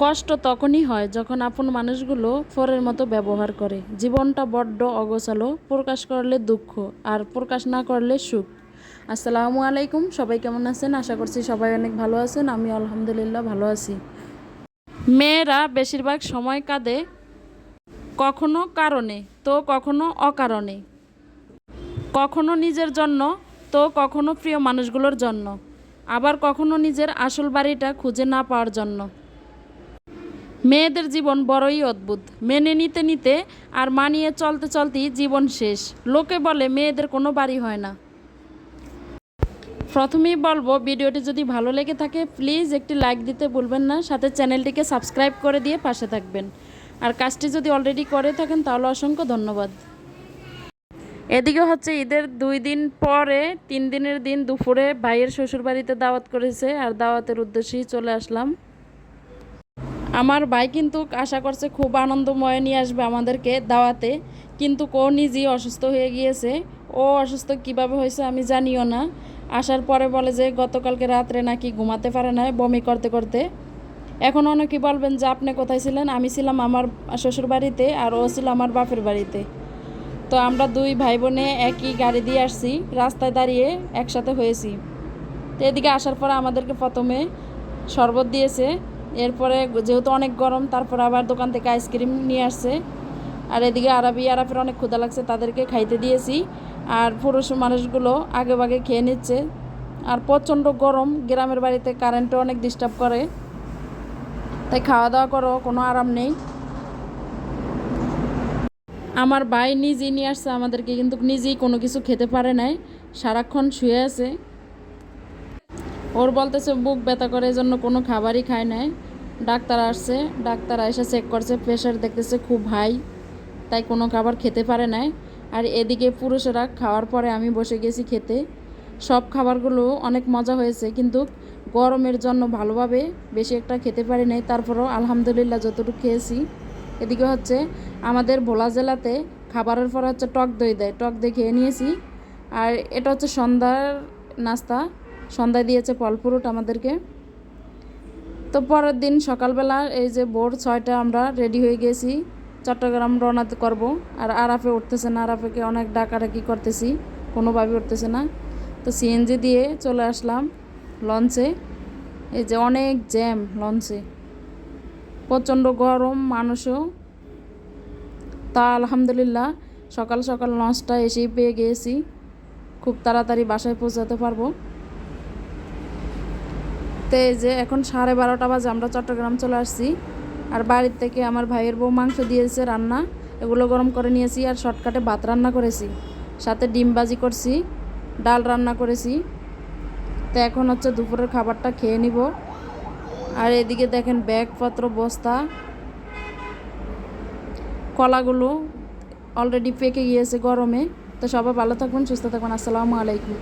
কষ্ট তখনই হয় যখন আপন মানুষগুলো পরের মতো ব্যবহার করে। জীবনটা বড্ড অগোছালো, প্রকাশ করলে দুঃখ আর প্রকাশ না করলে সুখ। আসসালামু আলাইকুম, সবাই কেমন আছেন? আশা করছি সবাই অনেক ভালো আছেন। আমি আলহামদুলিল্লাহ ভালো আছি। মেয়েরা বেশিরভাগ সময় কাঁদে কখনো কারণে তো কখনো অকারণে, কখনো নিজের জন্য তো কখনো প্রিয় মানুষগুলোর জন্য, আবার কখনো নিজের আসল বাড়িটা খুঁজে না পাওয়ার জন্য। মেয়েদের জীবন বড়ই অদ্ভুত। মেনে নিতে নিতে আর মানিয়ে চলতে চলতেই জীবন শেষ। লোকে বলে মেয়েদের কোনো বাড়ি হয় না। প্রথমেই বলবো, ভিডিওটি যদি ভালো লেগে থাকে প্লিজ একটি লাইক দিতে ভুলবেন না, সাথে চ্যানেলটিকে সাবস্ক্রাইব করে দিয়ে পাশে থাকবেন। আর কাজটি যদি অলরেডি করে থাকেন তাহলে অসংখ্য ধন্যবাদ। এদিকে হচ্ছে ঈদের 2 দিন পরে 3 দিনের দিন দুপুরে ভাইয়ের শ্বশুরবাড়িতে দাওয়াত করেছে, আর দাওয়াতের উদ্দেশ্যেই চলে আসলাম। আমার ভাই কিন্তু আশা করছে খুব আনন্দময় নিয়ে আসবে আমাদেরকে দাওয়াতে, কিন্তু ও নিজেই অসুস্থ হয়ে গিয়েছে। ও অসুস্থ কিভাবে হয়েছে আমি জানিও না। আসার পরে বলে যে গতকালকে রাত্রে নাকি ঘুমাতে পারে না, বমি করতে করতে। এখন অনেকে বলবেন যে আপনি কোথায় ছিলেন? আমি ছিলাম আমার শ্বশুর বাড়িতে আর ও ছিল আমার বাপের বাড়িতে। তো আমরা 2 ভাই বোনে একই গাড়ি দিয়ে আসছি, রাস্তায় দাঁড়িয়ে একসাথে হয়েছি। তো এদিকে আসার পরে আমাদেরকে প্রথমে শরবত দিয়েছে, এরপরে যেহেতু অনেক গরম তারপর আবার দোকান থেকে আইসক্রিম নিয়ে আসছে। আর এদিকে আরাফের অনেক ক্ষুধা লাগছে, তাদেরকে খাইতে দিয়েছি। আর পুরুষ মানুষগুলো আগে ভাগে খেয়ে নিচ্ছে। আর প্রচণ্ড গরম, গ্রামের বাড়িতে কারেন্টও অনেক ডিস্টার্ব করে, তাই খাওয়া দাওয়া করো কোনো আরাম নেই। আমার ভাই নিজেই নিয়ে আসছে আমাদেরকে, কিন্তু নিজেই কোনো কিছু খেতে পারে নাই, সারাক্ষণ শুয়ে আছে। ওর বলতেছে বুক ব্যথা করে, এজন্য কোনো খাবারই খায় নাই। ডাক্তার আসছে, ডাক্তার এসে চেক করছে, প্রেশার দেখতেছে খুব হাই, তাই কোনো খাবার খেতে পারে নাই। আর এদিকে পুরুষেরা খাওয়ার পরে আমি বসে গেছি খেতে। সব খাবারগুলো অনেক মজা হয়েছে, কিন্তু গরমের জন্য ভালোভাবে বেশি একটা খেতে পারি নাই। তারপরও আলহামদুলিল্লাহ যতটুকু খেয়েছি। এদিকে হচ্ছে আমাদের ভোলা জেলাতে খাবারের পরে হচ্ছে টক দই দেয়, টক দই খেয়ে নিয়েছি। আর এটা হচ্ছে সন্ধ্যার নাস্তা, সন্ধ্যায় দিয়েছে ফল ফ্রুট আমাদেরকে। তো পরের দিন সকালবেলা এই যে ভোর 6টা আমরা রেডি হয়ে গেছি, চট্টগ্রাম রওনা করব। আর আরাফে উঠতেছে না, আরাফেকে অনেক ডাকাডাকি করতেছি, কোনোভাবে উঠতেছে না। তো সিএনজি দিয়ে চলে আসলাম লঞ্চে। এই যে অনেক জ্যাম লঞ্চে, প্রচণ্ড গরম, মানুষও। তা আলহামদুলিল্লাহ সকাল সকাল লঞ্চটা এসেই পেয়ে গিয়েছি, খুব তাড়াতাড়ি বাসায় পৌঁছাতে পারবো। তো এই যে এখন 12:30 বাজে আমরা চট্টগ্রাম চলে আসছি। আর বাড়ির থেকে আমার ভাইয়ের বউ মাংস দিয়েছে রান্না, এগুলো গরম করে নিয়েছি। আর শর্টকাটে ভাত রান্না করেছি, সাথে ডিম ভাজি করছি, ডাল রান্না করেছি। তো এখন হচ্ছে দুপুরের খাবারটা খেয়ে নিব। আর এদিকে দেখেন ব্যাগপত্র বস্তা, কলাগুলো অলরেডি পেকে গিয়েছে গরমে। তো সবাই ভালো থাকবেন, সুস্থ থাকবেন। আসসালামু আলাইকুম।